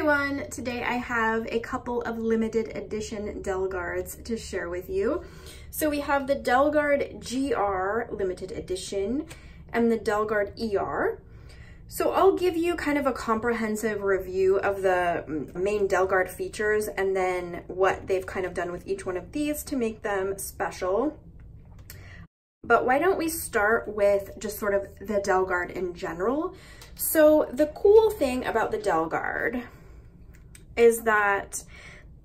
everyone, today I have a couple of limited edition DelGuards to share with you. So we have the DelGuard GR limited edition and the DelGuard ER. So I'll give you kind of a comprehensive review of the main DelGuard features and then what they've kind of done with each one of these to make them special. But why don't we start with just sort of the DelGuard in general? So the cool thing about the DelGuard is that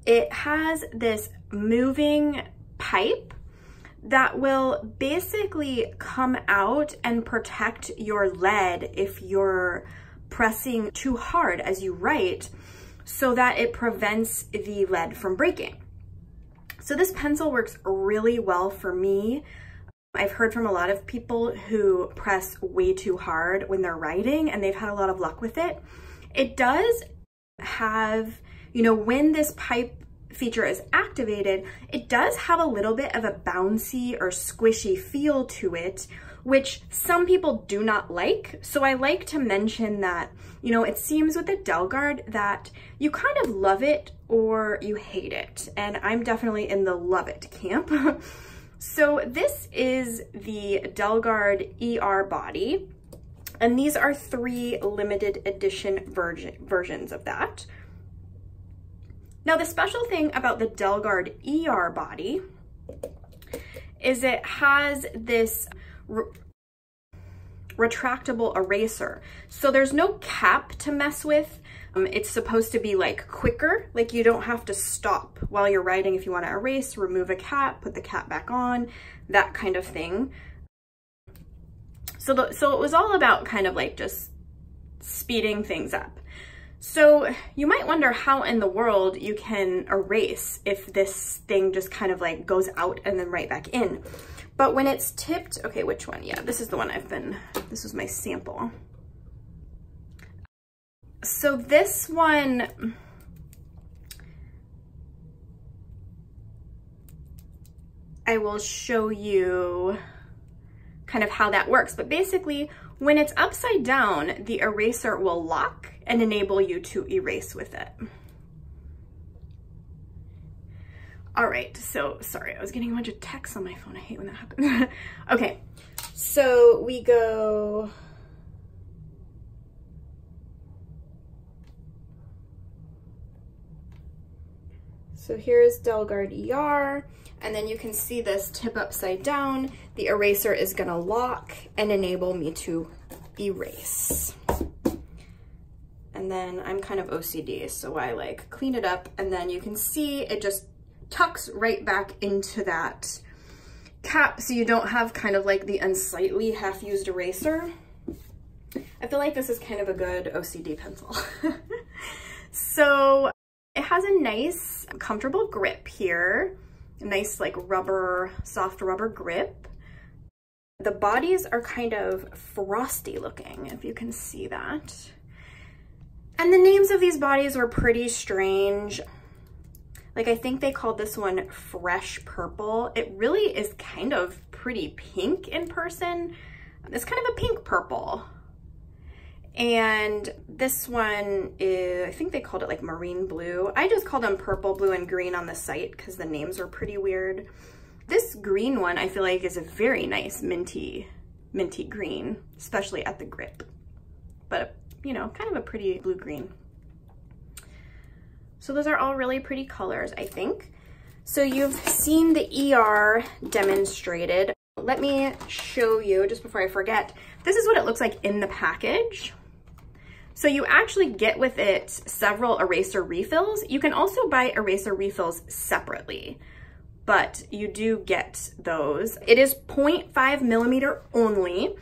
it has this moving pipe that will basically come out and protect your lead if you're pressing too hard as you write, so that it prevents the lead from breaking. So this pencil works really well for me. I've heard from a lot of people who press way too hard when they're writing and they've had a lot of luck with it. It does have, when this pipe feature is activated, it does have a little bit of a bouncy or squishy feel to it, which some people do not like. So I like to mention that, it seems with the DelGuard that you kind of love it or you hate it. And I'm definitely in the love it camp. So this is the DelGuard ER body, and these are 3 limited edition versions of that. Now the special thing about the DelGuard ER body is it has this retractable eraser. So there's no cap to mess with. It's supposed to be like quicker, like you don't have to stop while you're writing if you want to erase, remove a cap, put the cap back on, that kind of thing. So it was all about kind of like just speeding things up. So you might wonder how in the world you can erase if this thing just kind of like goes out and then right back in. But when it's tipped, okay, which one? Yeah, this is the one this was my sample. So this one, I will show you kind of how that works. But basically, when it's upside down, the eraser will lock and enable you to erase with it. All right, so sorry, I was getting a bunch of texts on my phone. I hate when that happens. Okay, so we go. So here's DelGuard ER, and then you can see this tip upside down. The eraser is gonna lock and enable me to erase. And then I'm kind of OCD, so I like clean it up, and then you can see it just tucks right back into that cap, so you don't have kind of like the unsightly half-used eraser. I feel like this is kind of a good OCD pencil. So it has a nice, comfortable grip here. A nice like rubber, soft rubber grip. The bodies are kind of frosty looking, if you can see that. And the names of these bodies were pretty strange. Like I think they called this one Fresh Purple. It really is kind of pretty pink in person. It's kind of a pink purple. And this one is, I think they called it like marine blue. I just called them purple, blue, and green on the site because the names are pretty weird. This green one I feel like is a very nice minty green, especially at the grip. But, kind of a pretty blue-green. So those are all really pretty colors, I think. So you've seen the ER demonstrated. Let me show you, just before I forget, this is what it looks like in the package. So you actually get with it several eraser refills. You can also buy eraser refills separately, but you do get those. It is 0.5 millimeter only.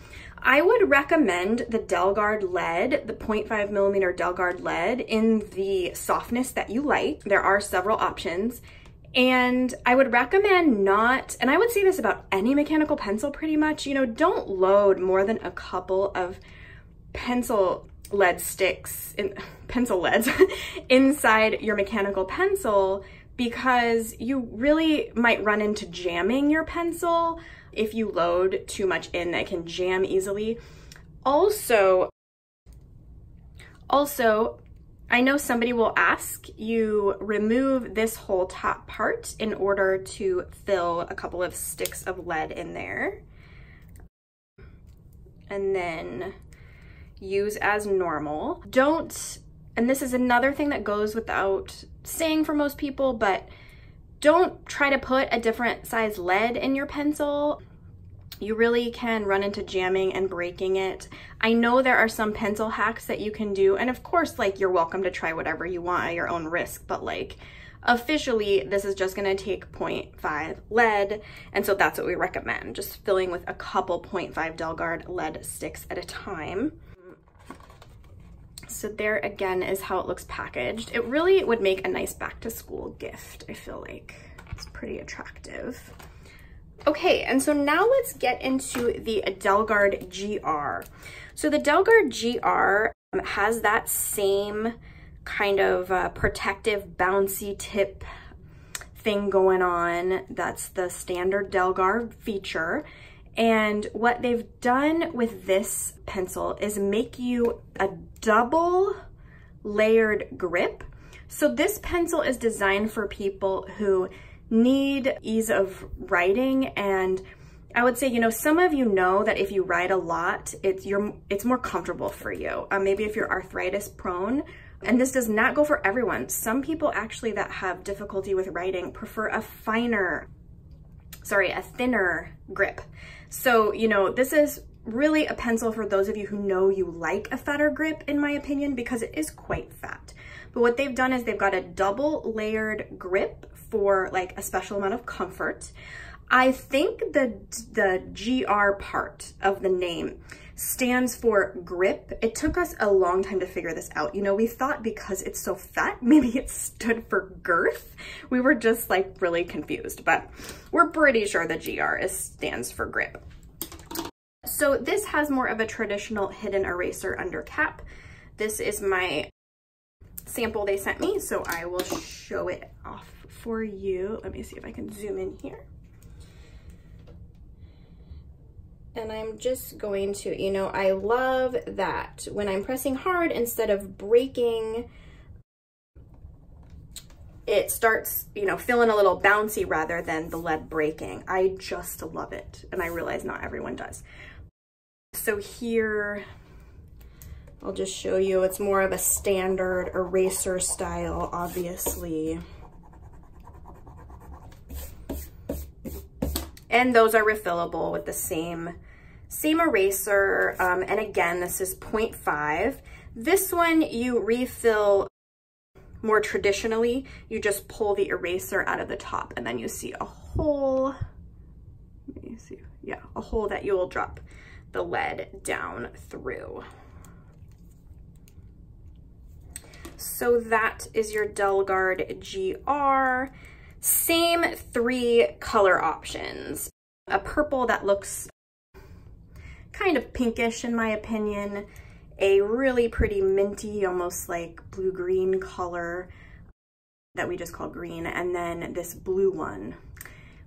I would recommend the DelGuard lead, the 0.5 millimeter DelGuard lead in the softness that you like. There are several options. And I would recommend not, and I would say this about any mechanical pencil pretty much, don't load more than a couple of pencil lead sticks, pencil leads inside your mechanical pencil, because you really might run into jamming your pencil if you load too much in. That can jam easily. Also, I know somebody will ask, you remove this whole top part in order to fill a couple of sticks of lead in there. And then use as normal. Don't, and this is another thing that goes without saying for most people, but don't try to put a different size lead in your pencil. You really can run into jamming and breaking it. I know there are some pencil hacks that you can do, and of course, like, you're welcome to try whatever you want at your own risk, but like, officially, this is just gonna take 0.5 lead, and so that's what we recommend, just filling with a couple 0.5 DelGuard lead sticks at a time. So there again is how it looks packaged. It really would make a nice back to school gift. I feel like it's pretty attractive. Okay, and so now let's get into the DelGuard GR. So the DelGuard GR has that same kind of protective bouncy tip thing going on. That's the standard DelGuard feature. And what they've done with this pencil is make you a double layered grip. So this pencil is designed for people who need ease of writing, and I would say, you know, some of you know that if you write a lot, it's more comfortable for you. Maybe if you're arthritis prone, and this does not go for everyone. Some people actually that have difficulty with writing prefer a thinner grip. So, you know, this is really a pencil for those of you who know you like a fatter grip, in my opinion, because it is quite fat. But what they've done is they've got a double layered grip for like a special amount of comfort. I think the GR part of the name stands for grip. It took us a long time to figure this out. You know, we thought because it's so fat, maybe it stood for girth. We were just like really confused, but we're pretty sure the GR stands for grip. So this has more of a traditional hidden eraser under cap. This is my sample they sent me, so I will show it off for you. Let me see if I can zoom in here. And I'm just going to, you know, I love that when I'm pressing hard, instead of breaking, it starts, you know, feeling a little bouncy rather than the lead breaking. I just love it. And I realize not everyone does. So here, I'll just show you, it's more of a standard eraser style, obviously. And those are refillable with the same eraser. And again, this is 0.5. This one you refill more traditionally. You just pull the eraser out of the top and then you see a hole. Let me see. Yeah, a hole that you will drop the lead down through. So that is your DelGuard GR. Same 3 color options. A purple that looks kind of pinkish in my opinion, a really pretty minty, almost like blue-green color that we just call green, and then this blue one,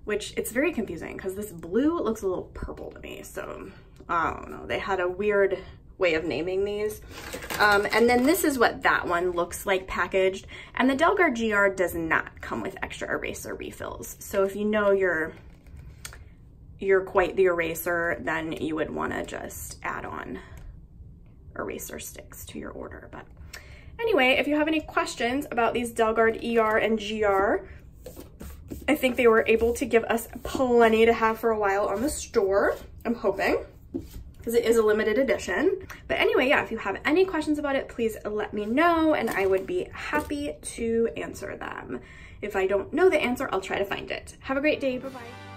which it's very confusing because this blue looks a little purple to me, so I don't know. They had a weird way of naming these. And then this is what that one looks like packaged. And the DelGuard GR does not come with extra eraser refills. So if you know you're quite the eraser, then you would want to just add on eraser sticks to your order. But anyway, if you have any questions about these DelGuard ER and GR, I think they were able to give us plenty to have for a while on the store, I'm hoping, because it is a limited edition. But anyway, yeah, if you have any questions about it, please let me know and I would be happy to answer them. If I don't know the answer, I'll try to find it. Have a great day. Bye-bye.